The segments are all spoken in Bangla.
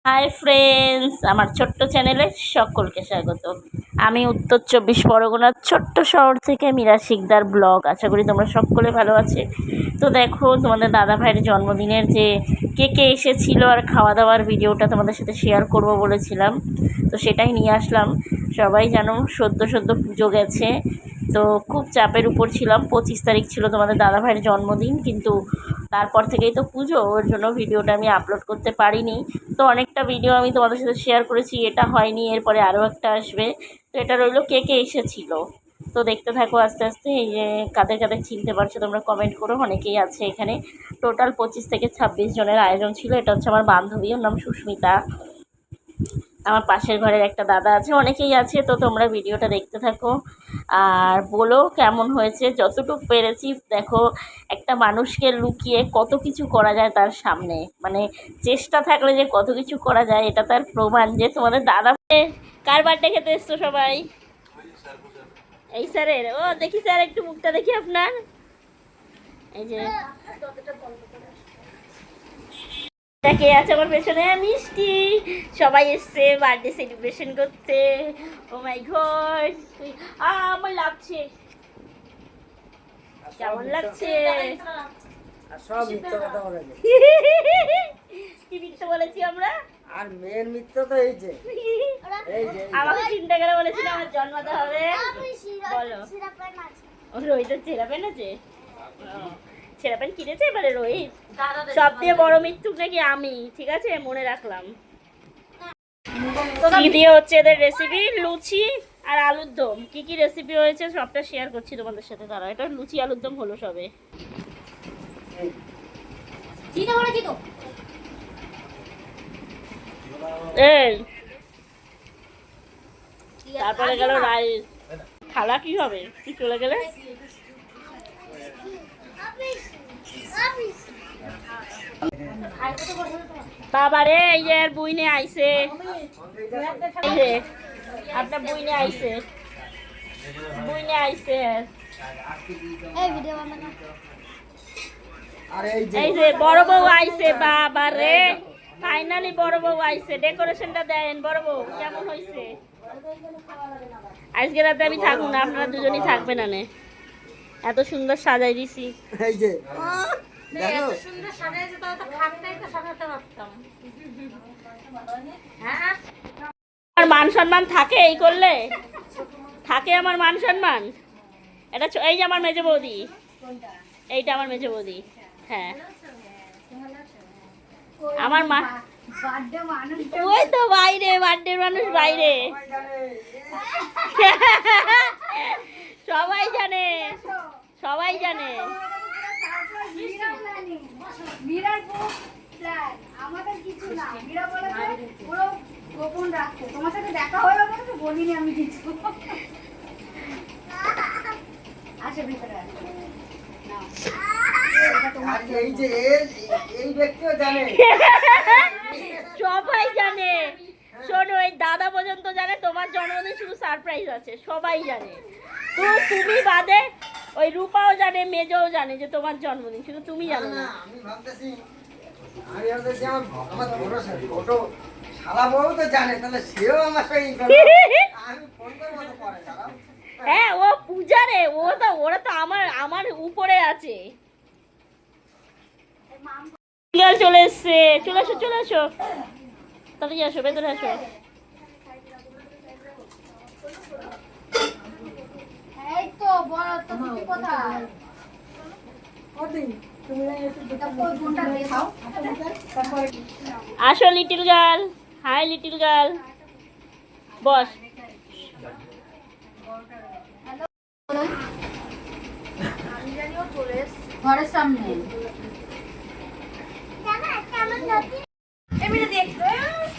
হাই ফ্রেন্ডস, আমার ছোট্ট চ্যানেলে সকলকে স্বাগত। আমি উত্তর 24 পরগনার ছোট্ট শহর থেকে মীরা শিকদার ব্লগ। আশা করি তোমরা সকলে ভালো আছে। তো দেখো, তোমাদের দাদা ভাইয়ের জন্মদিনের যে কে এসেছিলো আর খাওয়া দাওয়ার ভিডিওটা তোমাদের সাথে শেয়ার করব বলেছিলাম, তো সেটাই নিয়ে আসলাম। সবাই জানো সদ্য পুজো গেছে, তো খুব চাপের উপর ছিলাম। 25 তারিখ ছিল তোমাদের দাদা ভাইয়ের জন্মদিন, কিন্তু তারপর থেকেই তো পুজো, ওর জন্য ভিডিওটা আমি আপলোড করতে পারিনি। তো অনেকটা ভিডিও আমি তোমাদের সাথে শেয়ার করেছি, এটা হয়নি, এরপরে আরও একটা আসবে। তো এটা রইলো কে এসেছিলো। তো দেখতে থাকো আস্তে আস্তে। এই যে কাদের কাদের চিনতে পারছো তোমরা কমেন্ট করো, অনেকেই আছে এখানে। টোটাল 25 থেকে 26 জনের আয়োজন ছিল। এটা হচ্ছে আমার বান্ধবী, ওর নাম সুস্মিতা। আমার পাশের ঘরের একটা দাদা আছে, অনেকেই আছে। তো তোমরা ভিডিওটা দেখতে থাকো আর বলো কেমন হয়েছে। যতটুকু পেরেছি দেখো, একটা মানুষকে লুকিয়ে কত কিছু করা যায় তার সামনে, মানে চেষ্টা থাকলে যে কত কিছু করা যায়, এটা তার প্রমাণ। যে তোমাদের দাদা কার বার্থডে খেতে এসছো সবাই? এই স্যারের। ও দেখি স্যার, একটু মুখটা দেখি আপনার। এই যে কে আছে আমার পেছনে? মিষ্টি। সবাই এসছে বার্থডে সেলিব্রেশন করতে। ও মাই গড, আমার লাগছে, কেমন লাগছে? সব মিথ্যা কথা বলে কি মিথ্যা বলেছি আমরা? আর মেয়ের মিথ্যা তো এই যে আমাকে চিন্তা করে বলেছিল আমার জন্মাতে হবে। বলো, ও রোহিত ছেঁড়া প্যান্ট আছে, ছেঁড়া প্যান্ট কিনেছে এবারে রোহিত। সব দিয়ে বড় মিথ্যুক নাকি আমি, ঠিক আছে মনে রাখলাম। কি দিয়ে হচ্ছে এদের রেসিপি? লুচি আর আলুর দম। কি রেসিপি হয়েছে সবটা শেয়ার করছি তোমাদের সাথে। তারা এটা লুচি আলুর দম হলো সবে। তারপরে গেল রাইস। খালা কি হবে? তুই চলে গেলে বাবারে, এই যে আর বুইনে আইছে, এই যে আপনার বুইনে আইছে, বুইনে আইছে। এই যে বড় বউ আইছে। বাবা রে, ফাইনালি বড় বউ আইছে। ডেকোরেশনটা দেন বড় বউ, কেমন হয়েছে? আজকে রাতে আমি থাকবো না, আপনারা দুজনই থাকবেন না। এত সুন্দর সাজাই দিছি। এই যে দেখো, আমার মান সম্মান থাকে এই করলে? থাকে আমার মান সম্মান? এটা এই যে আমার মেজো বৌদি, এইটা আমার মেজো বৌদি। হ্যাঁ, আমার মা ওই তো বাইরে, বার্থডে মানুষ বাইরে। সবাই জানে, সবাই জানে। আমাদের কিছু না, মীরা বলেছে পুরো গোপন রাখতে। তোমার সাথে দেখা হয়ে গেছে তো বলিনি আমি কিছু। আসে ভিতরে সবাই জানে। শোনো, এই দাদা পর্যন্ত জানে তোমার জন্মদিন শুধু সারপ্রাইজ আছে, সবাই জানে। তো তুমি বাদে ওই রূপাও জানে, মেজও জানে যে তোমার জন্মদিন, শুধু তুমি জানো না। আমি ভাবতেছি আমার ছোট শালা বউ তো জানে, তাহলে সেও আমার সঙ্গে আমি ফোন করবো তো পরে। হ্যাঁ, ও পূজারে, ওরা তো আমার উপরে আছে। চলে এসছে, চলে আসো চলে আসো, তাড়াতাড়ি আসো, ভেতরে আসো। এই তো বড় তো তুমি কোথায়? আসো little girl. Hi little girl, boss. ঘরের সামনে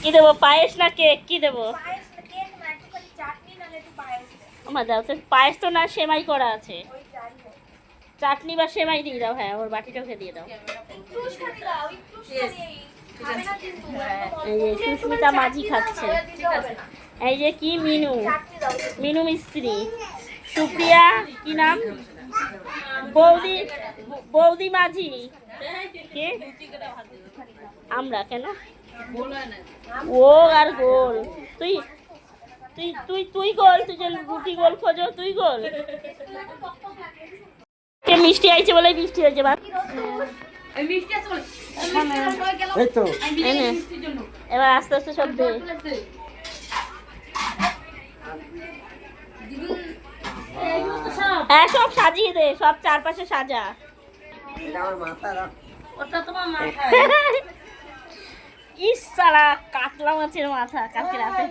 কি দেবো, পায়েস না কেক? কি দেবো? আমার দাও তো, পায়েস তো না, সেমাই করা আছে। চাটনি বা সেমাই দিয়ে দাও। হ্যাঁ, ওর বাটিটাকে দিয়ে দাও। এই যে সুস্মিতা মাঝি খাচ্ছে। এই যে কি মিনু, মিনু মিস্ত্রি। সুপ্রিয়া, কি নাম? বৌদি, বৌদি মাঝি। কে? আমরা কেন? ও আর গোল তুই তুই তুই তুই গোল তুই যে রুটি গোল খোঁজো তুই গোল কে মিষ্টি আইছে বলে বৃষ্টি হয়েছে বা এই তো এনে এবার আস্তে আস্তে সব দে হ্যাঁ সব সাজিয়ে দে সব চারপাশে সাজা এটা আমার মাথা রাখ। ইস সারা কাতলা মাছের মাথা কালকে রাতে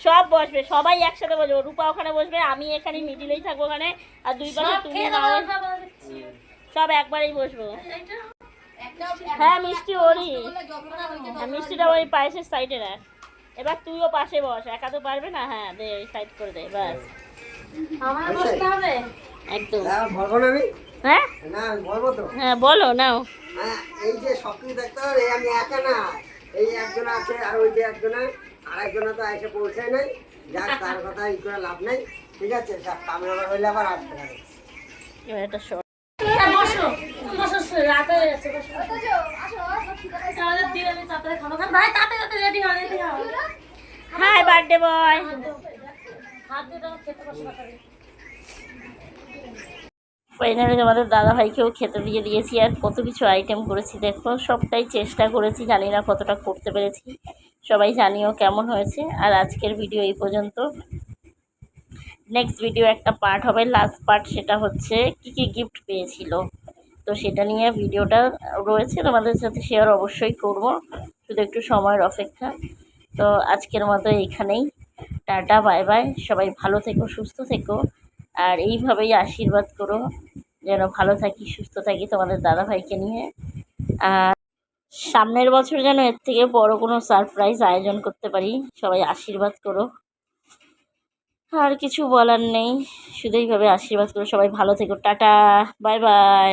সব বসবে সবাই একসাথে বসবে রূপা ওখানে বসবে আমি এখানে মিডিলেই থাকবো ওখানে আর দুই পাশে তুমি নাও সব একবারেই বসবো হ্যাঁ মিষ্টি ওরই হ্যাঁ, মিষ্টিটা ওই পায়েসের সাইডে রাখ এবার তুইও পাশে বস একা তো পারবে না হ্যাঁ দে ওই সাইড করে দে ব্যাস একদম না, বলবো না আমি হ্যাঁ না আমি বলবো তো হ্যাঁ বলো নাও হ্যাঁ এই যে সব কিছু দেখতে হবে আমি একা না এই একজন আছে আর ওই যে একজন আর একজন তো এসে পৌঁছায় নাই যাক তার কথা ই করে লাভ নাই ঠিক আছে সব কামড়া হইলে আবার আসতে হবে এবার একটা short hi birthday boy finally আমাদের দাদা ভাইকেও খেতে দিয়ে দিয়েছি আর কত কিছু আইটেম করেছি দেখো সবটাই চেষ্টা করেছি জানি না কতটা করতে পেরেছি সবাই জানিও কেমন হয়েছে আর আজকের ভিডিও এই পর্যন্ত নেক্সট ভিডিও একটা পার্ট হবে লাস্ট পার্ট সেটা হচ্ছে কি কি গিফট পেয়েছিল তো সেটা নিয়ে ভিডিওটা রয়েছে তোমাদের সাথে শেয়ার অবশ্যই করব শুধু একটু সময়ের অপেক্ষা তো আজকের মতো এইখানেই টাটা বাই বাই সবাই ভালো থেকো সুস্থ থেকো আর এইভাবেই আশীর্বাদ করো যেন ভালো থাকি সুস্থ থাকি তোমাদের দাদা ভাইকে নিয়ে আর সামনের বছর যেন এর থেকে বড় কোনো সারপ্রাইজ আয়োজন করতে পারি সবাই আশীর্বাদ করো আর কিছু বলার নেই শুধু এইভাবে আশীর্বাদ করো সবাই ভালো থেকো টাটা বাই বাই